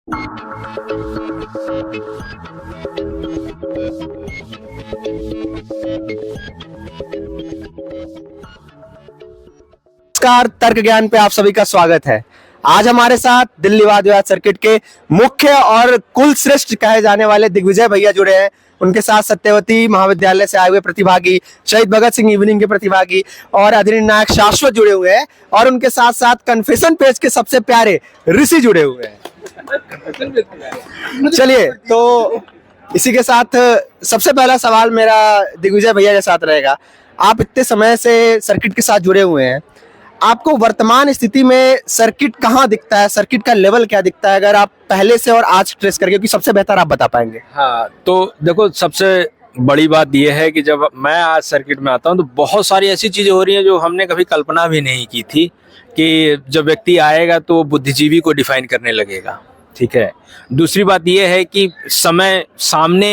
नमस्कार, तर्क ज्ञान पे आप सभी का स्वागत है। आज हमारे साथ दिल्ली वाद विवाद सर्किट के मुख्य और कुल श्रेष्ठ कहे जाने वाले दिग्विजय भैया जुड़े हैं। उनके साथ सत्यवती महाविद्यालय से आए हुए प्रतिभागी, शहीद भगत सिंह इवनिंग के प्रतिभागी और अधिनियम नायक शाश्वत जुड़े हुए हैं, और उनके साथ साथ कन्फेशन पेज के सबसे प्यारे ऋषि जुड़े हुए हैं। चलिए, तो इसी के साथ सबसे पहला सवाल मेरा दिग्विजय भैया के साथ रहेगा। आप इतने समय से सर्किट के साथ जुड़े हुए हैं, आपको वर्तमान स्थिति में सर्किट कहाँ दिखता है, सर्किट का लेवल क्या दिखता है, अगर आप पहले से और आज ट्रेस करके, क्योंकि सबसे बेहतर आप बता पाएंगे। हाँ, तो देखो, सबसे बड़ी बात यह है कि जब मैं आज सर्किट में आता हूँ तो बहुत सारी ऐसी चीजें हो रही हैं जो हमने कभी कल्पना भी नहीं की थी कि जब व्यक्ति आएगा तो बुद्धिजीवी को डिफाइन करने लगेगा। ठीक है। दूसरी बात यह है कि समय सामने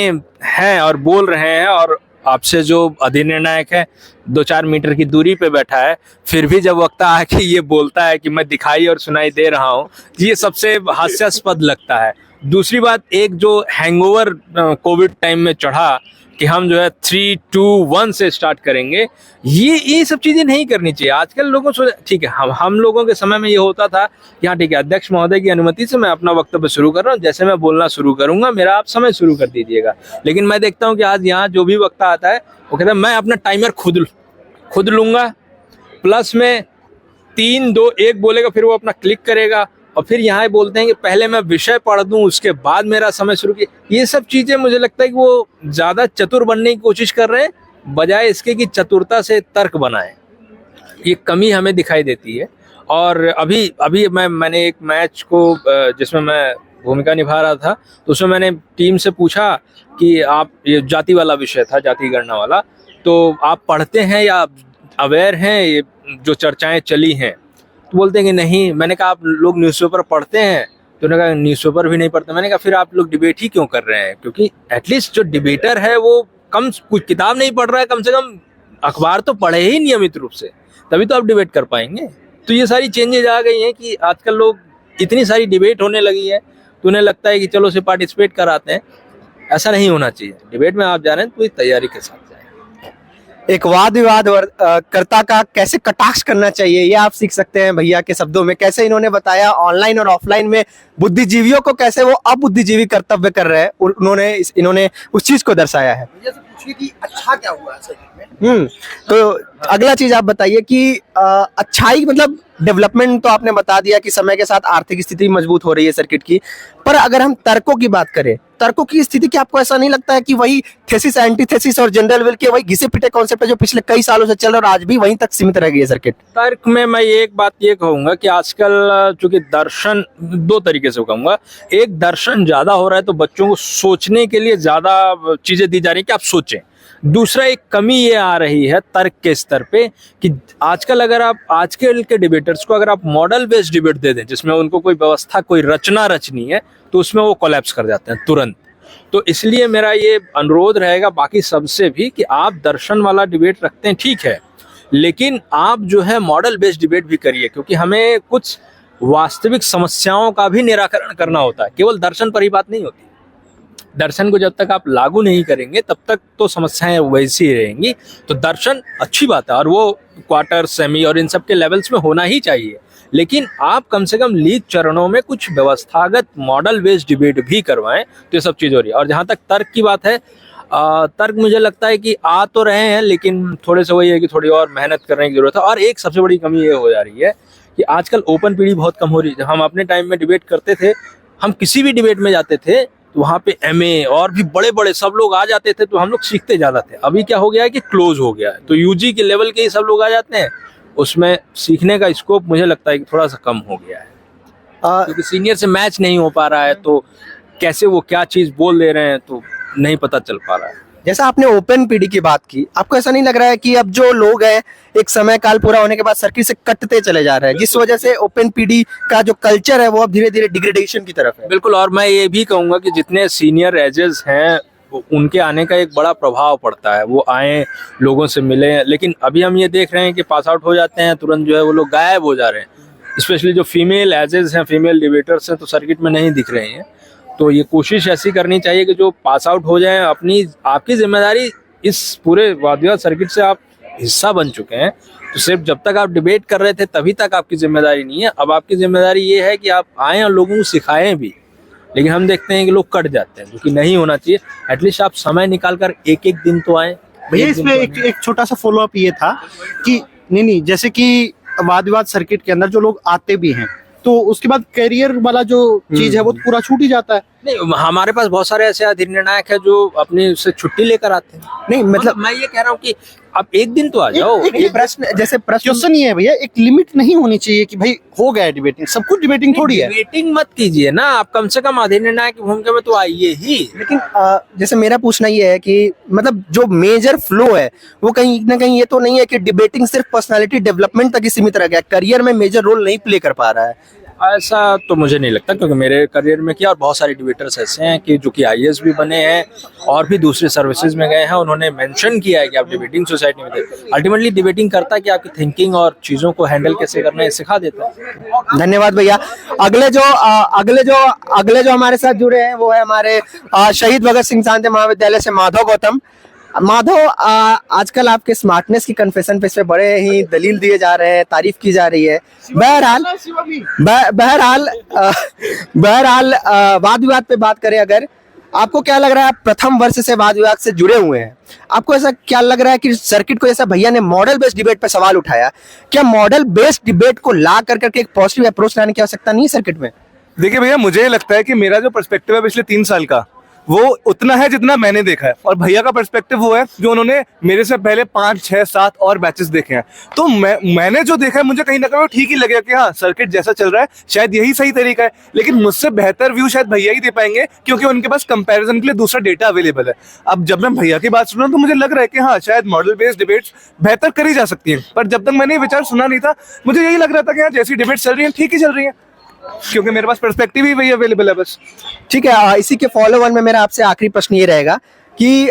है और बोल रहे हैं, और आपसे जो अधिनिर्णायक है 2-4 मीटर की दूरी पे बैठा है, फिर भी जब वक्त आए कि ये बोलता है कि मैं दिखाई और सुनाई दे रहा हूँ, ये सबसे हास्यास्पद लगता है। दूसरी बात, एक जो हैंगओवर कोविड टाइम में चढ़ा कि हम जो है 3, 2, 1 से स्टार्ट करेंगे, ये सब चीजें नहीं करनी चाहिए। आजकल लोगों से, ठीक है, हम लोगों के समय में ये होता था कि हाँ ठीक है, अध्यक्ष महोदय की अनुमति से मैं अपना वक्तव्य शुरू कर रहा हूँ, जैसे मैं बोलना शुरू करूंगा मेरा आप समय शुरू कर दीजिएगा। लेकिन मैं देखता हूँ कि आज यहाँ जो भी वक्ता आता है वो कहता है मैं अपना टाइमर खुद लूंगा, प्लस में 3, 2, 1 बोलेगा, फिर वो अपना क्लिक करेगा, और फिर यहाँ बोलते हैं कि पहले मैं विषय पढ़ दूं उसके बाद मेरा समय शुरू किया। ये सब चीजें मुझे लगता है कि वो ज्यादा चतुर बनने की कोशिश कर रहे हैं, बजाय इसके कि चतुरता से तर्क बनाएं। ये कमी हमें दिखाई देती है। और अभी मैंने एक मैच को जिसमें मैं भूमिका निभा रहा था, तो उसमें मैंने टीम से पूछा कि आप, ये जाति वाला विषय था, जाति गणना वाला, तो आप पढ़ते हैं या अवेयर हैं ये जो चर्चाएं चली हैं? तो बोलते हैं कि नहीं। मैंने कहा आप लोग न्यूज़पेपर पढ़ते हैं? तो उन्होंने कहा न्यूज़पेपर भी नहीं पढ़ते। मैंने कहा फिर आप लोग डिबेट ही क्यों कर रहे हैं? क्योंकि एटलीस्ट जो डिबेटर है वो कुछ किताब नहीं पढ़ रहा है, कम से कम अखबार तो पढ़े ही नियमित रूप से, तभी तो आप डिबेट कर पाएंगे। तो ये सारी चेंजेज आ गई हैं कि आजकल लोग, इतनी सारी डिबेट होने लगी है तो उन्हें लगता है कि चलो से पार्टिसिपेट कराते हैं। ऐसा नहीं होना चाहिए। डिबेट में आप जा रहे हैं तो पूरी तैयारी के साथ जाएं। एक वाद विवाद कर्ता का कैसे कटाक्ष करना चाहिए, ये आप सीख सकते हैं भैया के शब्दों में। कैसे इन्होंने बताया ऑनलाइन और ऑफलाइन में बुद्धिजीवियों को कैसे वो अबुद्धिजीवी कर्तव्य कर रहे हैं, इन्होंने उस चीज को दर्शाया है। भैया से पूछिए कि अच्छा क्या हुआ सर में? तो अगला चीज आप बताइए कि अच्छाई मतलब डेवलपमेंट तो आपने बता दिया कि समय के साथ आर्थिक स्थिति मजबूत हो रही है सर्किट की, पर अगर हम तर्कों की बात करें, तर्कों की स्थिति की आपको ऐसा नहीं लगता है कि वही थेसिस, एंटीथेसिस और जनरल विल के वही घिसे पिटे कॉन्सेप्ट है जो पिछले कई सालों से चल रहा है और आज भी वहीं तक सीमित रह गई है सर्किट? तर्क में मैं एक बात ये कहूंगा कि आजकल चूंकि दर्शन, 2 तरीके से कहूंगा। एक, दर्शन ज्यादा हो रहा है तो बच्चों को सोचने के लिए ज्यादा चीजें दी जा रही है कि आप सोचें। दूसरा, एक कमी ये आ रही है तर्क के स्तर पे कि आजकल अगर आप आजकल के डिबेटर्स को अगर आप मॉडल बेस्ड डिबेट दे दें जिसमें उनको कोई व्यवस्था, कोई रचना रचनी है, तो उसमें वो कोलैप्स कर जाते हैं तुरंत। तो इसलिए मेरा ये अनुरोध रहेगा बाकी सबसे भी कि आप दर्शन वाला डिबेट रखते हैं, ठीक है, लेकिन आप जो है मॉडल बेस्ड डिबेट भी करिए, क्योंकि हमें कुछ वास्तविक समस्याओं का भी निराकरण करना होता है। केवल दर्शन पर ही बात नहीं होती। दर्शन को जब तक आप लागू नहीं करेंगे तब तक तो समस्याएं वैसी ही रहेंगी। तो दर्शन अच्छी बात है और वो क्वार्टर, सेमी और इन सब के लेवल्स में होना ही चाहिए, लेकिन आप कम से कम लीग चरणों में कुछ व्यवस्थागत मॉडल बेस्ड डिबेट भी करवाएं, तो ये सब चीज हो रही है। और जहां तक तर्क की बात है, तर्क मुझे लगता है कि आ तो रहे हैं, लेकिन थोड़े से वही है कि थोड़ी और मेहनत करने की जरूरत है। और एक सबसे बड़ी कमी ये हो जा रही है कि आजकल ओपन पीढ़ी बहुत कम हो रही है। जब हम अपने टाइम में डिबेट करते थे, हम किसी भी डिबेट में जाते थे तो वहाँ पे एमए और भी बड़े बड़े सब लोग आ जाते थे, तो हम लोग सीखते ज्यादा थे। अभी क्या हो गया है कि क्लोज हो गया है, तो यूजी के लेवल के ही सब लोग आ जाते हैं, उसमें सीखने का स्कोप मुझे लगता है कि थोड़ा सा कम हो गया है, क्योंकि सीनियर से मैच नहीं हो पा रहा है, तो कैसे वो क्या चीज बोल दे रहे हैं तो नहीं पता चल पा रहा है। जैसा आपने ओपन पीढ़ी की बात की, आपको ऐसा नहीं लग रहा है कि अब जो लोग हैं एक समय काल पूरा होने के बाद सर्किट से कटते चले जा रहे हैं, जिस वजह से ओपन पीढ़ी का जो कल्चर है वो अब धीरे धीरे डिग्रेडेशन की तरफ है? बिल्कुल, और मैं ये भी कहूंगा कि जितने सीनियर एजेस हैं उनके आने का एक बड़ा प्रभाव पड़ता है। वो आए, लोगों से मिले, लेकिन अभी हम ये देख रहे हैं कि पास आउट हो जाते हैं, तुरंत जो है वो लोग गायब हो जा रहे हैं। स्पेशली जो फीमेल एजेस हैं, फीमेल डिबेटर्स हैं, तो सर्किट में नहीं दिख रहे हैं। तो ये कोशिश ऐसी करनी चाहिए कि जो पास आउट हो जाएं, आपकी जिम्मेदारी इस पूरे वाद विवाद सर्किट से आप हिस्सा बन चुके हैं, तो सिर्फ जब तक आप डिबेट कर रहे थे तभी तक आपकी जिम्मेदारी नहीं है। अब आपकी जिम्मेदारी ये है कि आप आएँ और लोगों को सिखाएं भी। लेकिन हम देखते हैं कि लोग कट जाते हैं, जो कि नहीं होना चाहिए। एटलीस्ट आप समय निकाल कर एक एक दिन तो आए। भैया इसमें एक छोटा सा फॉलो अप ये था कि नहीं, जैसे कि वाद विवाद सर्किट के अंदर जो लोग आते भी हैं तो उसके बाद करियर वाला जो चीज है वो तो पूरा छूट ही जाता है। नहीं, हमारे पास बहुत सारे ऐसे अधिनिर्णायक है जो अपनी उससे छुट्टी लेकर आते हैं। नहीं मतलब मैं ये कह रहा हूँ कि आप एक दिन तो आ जाओ। एक प्रश्न, जैसे प्रश्न क्वेश्चन ये है भैया, एक लिमिट नहीं होनी चाहिए कि भाई हो गया डिबेटिंग, सब कुछ डिबेटिंग थोड़ी है। डिबेटिंग मत कीजिए ना, आप कम से कम अधिनिर्णायक की भूमिका में तो आइए ही। लेकिन जैसे मेरा पूछना ये है कि मतलब जो मेजर फ्लो है वो कहीं ना कहीं ये तो नहीं है कि डिबेटिंग सिर्फ पर्सनालिटी डेवलपमेंट तक ही सीमित रह गया, करियर में मेजर रोल नहीं प्ले कर पा रहा है। ऐसा तो मुझे नहीं लगता, क्योंकि मेरे करियर में किया और बहुत सारे डिबेटर्स ऐसे हैं कि जो कि आईएएस भी बने हैं और भी दूसरे सर्विसेज में गए हैं। उन्होंने मेंशन किया है कि आप डिबेटिंग सोसाइटी में थे। अल्टीमेटली डिबेटिंग करता है कि आपकी थिंकिंग और चीजों को हैंडल कैसे करना है सिखा देता है। धन्यवाद भैया। अगले जो हमारे साथ जुड़े हैं वो है हमारे शहीद भगत सिंह शांति महाविद्यालय से माधव गौतम। माधव, आजकल आपके स्मार्टनेस की कन्फेशन पे इस पे बड़े ही दलील दिए जा रहे हैं, तारीफ की जा रही है। बहरहाल वाद विवाद पे बात करें, अगर आपको क्या लग रहा है, आप प्रथम वर्ष से वाद विवाद से जुड़े हुए हैं, आपको ऐसा क्या लग रहा है कि सर्किट को, जैसा भैया ने मॉडल बेस्ड डिबेट पे सवाल उठाया, क्या मॉडल बेस्ड डिबेट को ला करके एक पॉजिटिव अप्रोच लाने की आवश्यकता नहीं है सर्किट में? देखिए भैया, मुझे लगता है कि मेरा जो पर्सपेक्टिव है पिछले 3 साल का वो उतना है जितना मैंने देखा है, और भैया का पर्सपेक्टिव वो है जो उन्होंने मेरे से पहले 5, 6, 7 और बैचेस देखे हैं। तो मैंने जो देखा है मुझे कहीं ना कहीं वो ठीक ही लगेगा कि हाँ, सर्किट जैसा चल रहा है शायद यही सही तरीका है। लेकिन मुझसे बेहतर व्यू शायद भैया ही दे पाएंगे, क्योंकि उनके पास कंपैरिजन के लिए दूसरा डेटा अवेलेबल है। अब जब मैं भैया की बात सुन रहा हूँ तो मुझे लग रहा है कि हाँ, शायद मॉडल बेस्ड डिबेट्स बेहतर करी जा सकती हैं। पर जब तक मैंने ये विचार सुना नहीं था, मुझे यही लग रहा था कि हाँ, जैसी डिबेट चल रही है ठीक ही चल रही है, क्योंकि मेरे पास पर्सपेक्टिव ही वही अवेलेबल है बस। ठीक है, इसी के फॉलो वन में मेरा आपसे आखिरी प्रश्न ये रहेगा कि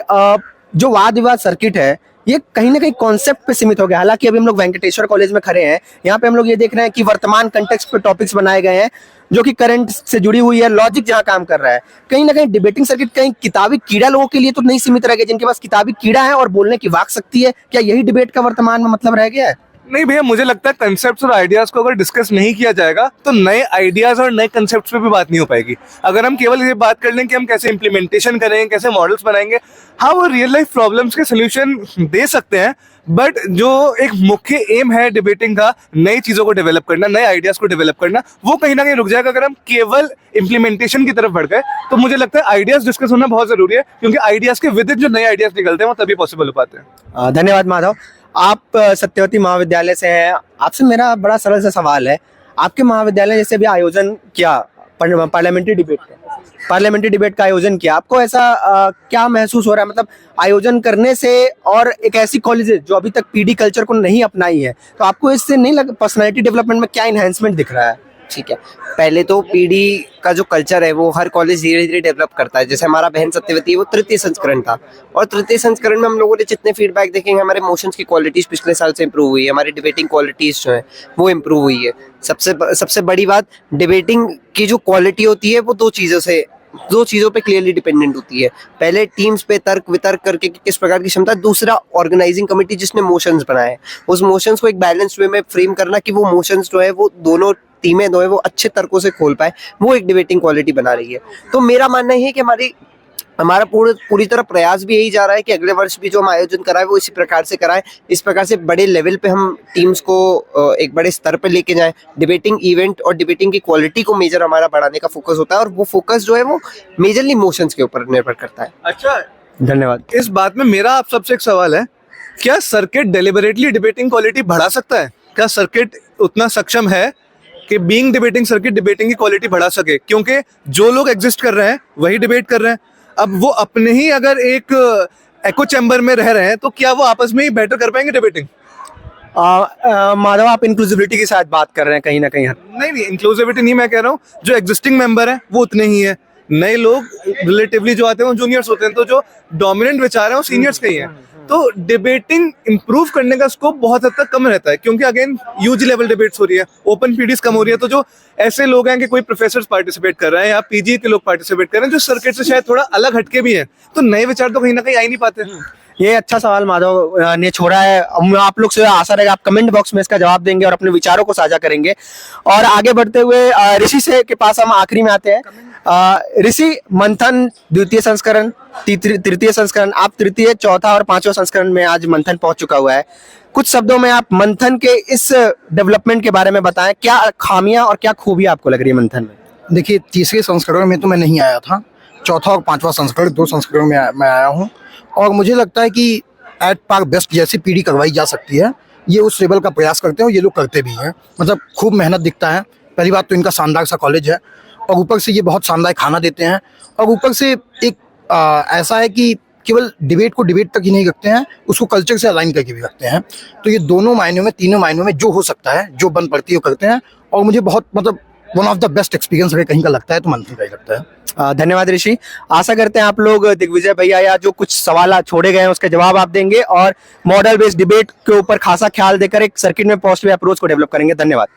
जो वाद विवाद सर्किट है ये कहीं ना कहीं कॉन्सेप्ट पे सीमित हो गया। हालांकि अभी हम लोग वेंकटेश्वर कॉलेज में खड़े हैं, यहाँ पे हम लोग ये देख रहे हैं कि वर्तमान कंटेक्स्ट पे टॉपिक्स बनाए गए हैं जो कि करंट से जुड़ी हुई है, लॉजिक जहाँ काम कर रहा है। कहीं ना कहीं डिबेटिंग सर्किट कहीं किताबी कीड़ा लोगों के लिए तो नहीं सीमित रह गया, जिनके पास किताबी कीड़ा है और बोलने की वाक शक्ति है, क्या यही डिबेट का वर्तमान में मतलब रह गया है? नहीं भैया, मुझे लगता है कंसेप्ट्स और आइडियाज को अगर डिस्कस नहीं किया जाएगा तो नए आइडियाज और नए कंसेप्ट्स पे भी बात नहीं हो पाएगी। अगर हम केवल ये बात कर लें कि हम कैसे इंप्लीमेंटेशन करेंगे, कैसे मॉडल्स बनाएंगे, हाँ वो रियल लाइफ प्रॉब्लम्स के सोल्यूशन दे सकते हैं, बट जो एक मुख्य एम है डिबेटिंग का, नई चीजों को डेवलप करना, नए आइडियाज को डेवलप करना, वो कहीं ना कहीं रुक जाएगा। अगर हम केवल इंप्लीमेंटेशन की तरफ बढ़ गए तो मुझे लगता है आइडियाज डिस्कस होना बहुत जरूरी है, क्योंकि आइडियाज के विद जो नए आइडियाज निकलते हैं वो तभी पॉसिबल हो पाते हैं। धन्यवाद माधव। आप सत्यवती महाविद्यालय से हैं, आपसे मेरा बड़ा सरल सा सवाल है, आपके महाविद्यालय जैसे भी आयोजन किया पार्लियामेंट्री डिबेट का आयोजन किया, आपको ऐसा क्या महसूस हो रहा है, मतलब आयोजन करने से, और एक ऐसी कॉलेज जो अभी तक पीडी कल्चर को नहीं अपनाई है, तो आपको इससे नहीं लगा पर्सनालिटी डेवलपमेंट में क्या इनहेंसमेंट दिख रहा है? ठीक है, पहले तो पीडी का जो कल्चर है वो हर कॉलेज धीरे धीरे डेवलप करता है। जैसे हमारा बहन सत्यवती, वो तृतीय संस्करण था, और तृतीय संस्करण में हम लोगों ने जितने फीडबैक देखेंगे, हमारे मोशंस की क्वालिटीज पिछले साल से इंप्रूव हुई है, हमारी डिबेटिंग क्वालिटीज जो है वो इंप्रूव हुई है। सबसे बड़ी बात, डिबेटिंग की जो क्वालिटी होती है वो दो चीजों पे क्लियरली डिपेंडेंट होती है। पहले टीम्स पे तर्क वितर्क करके किस प्रकार की क्षमता, दूसरा ऑर्गेनाइजिंग कमेटी जिसने मोशंस बनाए, उस मोशंस को एक बैलेंस्ड वे में फ्रेम करना कि वो मोशंस जो है वो दोनों टीमें जो है वो अच्छे तर्कों से खोल पाए, वो एक डिबेटिंग क्वालिटी बना रही है। तो मेरा मानना है कि हमारा पूरी तरह प्रयास भी यही जा रहा है कि अगले वर्ष भी जो हम आयोजन कराएं वो इसी प्रकार से कराएं, इस प्रकार से बड़े लेवल पे हम टीम्स को एक बड़े स्तर पे लेके जाएं। डिबेटिंग इवेंट और डिबेटिंग की क्वालिटी को मेजर हमारा बढ़ाने का फोकस होता है, और वो फोकस जो है वो मेजरली मोशंस के ऊपर निर्भर करता है। अच्छा, धन्यवाद। इस बात में मेरा आप सबसे एक सवाल है, क्या सर्किट डेलिबरेटली डिबेटिंग क्वालिटी बढ़ा सकता है? क्या सर्किट उतना सक्षम है कि बीइंग डिबेटिंग सर्किट डिबेटिंग की क्वालिटी बढ़ा सके? क्योंकि जो लोग एग्जिस्ट कर रहे हैं वही डिबेट कर रहे हैं। अब वो अपने ही अगर एक एको चैम्बर में रह रहे हैं तो क्या वो आपस में ही बेटर कर पाएंगे डिबेटिंग? माधव, आप इंक्लूसिविटी के साथ बात कर रहे हैं कहीं ना कहीं। नहीं, इंक्लूसिविटी नहीं मैं कह रहा हूँ, जो एग्जिस्टिंग मेंबर है वो उतने ही है, नए लोग रिलेटिवली जो आते हैं वो जूनियर्स होते हैं, तो जो डोमिनेंट विचार है वो सीनियर्स के ही हैं। तो डिबेटिंग इंप्रूव करने का स्कोप बहुत हद तक कम रहता है, क्योंकि अगेन यूजी लेवल डिबेट्स हो रही है, ओपन पीडीज कम हो रही है। तो जो ऐसे लोग हैं कि कोई प्रोफेसर पार्टिसिपेट कर रहे हैं या पीजी के लोग पार्टिसिपेट कर रहे हैं जो सर्किट से शायद थोड़ा अलग हटके भी हैं, तो नए विचार तो कहीं ना कहीं आ ही नहीं पाते। ये अच्छा सवाल माधव ने छोड़ा है। आप लोग से आशा रहेगा आप कमेंट बॉक्स में इसका जवाब देंगे और अपने विचारों को साझा करेंगे। और आगे बढ़ते हुए ऋषि से के पास हम आखिरी में आते हैं। ऋषि, मंथन द्वितीय संस्करण, तृतीय संस्करण, आप तृतीय, चौथा और पांचवा संस्करण में आज मंथन पहुंच चुका हुआ है। कुछ शब्दों में आप मंथन के इस डेवलपमेंट के बारे में बताएं, क्या खामियां और क्या खूबियां आपको लग रही है मंथन में? देखिए, तीसरे संस्करण में तो मैं नहीं आया था, चौथा और पांचवा संस्करण 2 संस्करणों में मैं आया हूँ, और मुझे लगता है कि एट पार बेस्ट जैसी पीढ़ी करवाई जा सकती है, ये उस लेवल का प्रयास करते हैं और ये लोग करते भी हैं। मतलब खूब मेहनत दिखता है। पहली बात तो इनका शानदार सा कॉलेज है, और ऊपर से ये बहुत शानदार खाना देते हैं, और ऊपर से एक ऐसा है कि केवल डिबेट को डिबेट तक ही नहीं रखते हैं, उसको कल्चर से अलाइन करके भी रखते हैं। तो ये दोनों मायनों में, तीनों मायनों में जो हो सकता है, जो बन पड़ती है वो करते हैं, और मुझे बहुत मतलब one of the best experience अगर कहीं का लगता है तो मंथन का ही लगता है। धन्यवाद ऋषि। आशा करते हैं आप लोग दिग्विजय भैया या जो कुछ सवाल छोड़े गए हैं उसके जवाब आप देंगे और मॉडल बेस्ड डिबेट के ऊपर खासा ख्याल देकर एक सर्किट में पॉजिटिव अप्रोच को डेवलप करेंगे। धन्यवाद।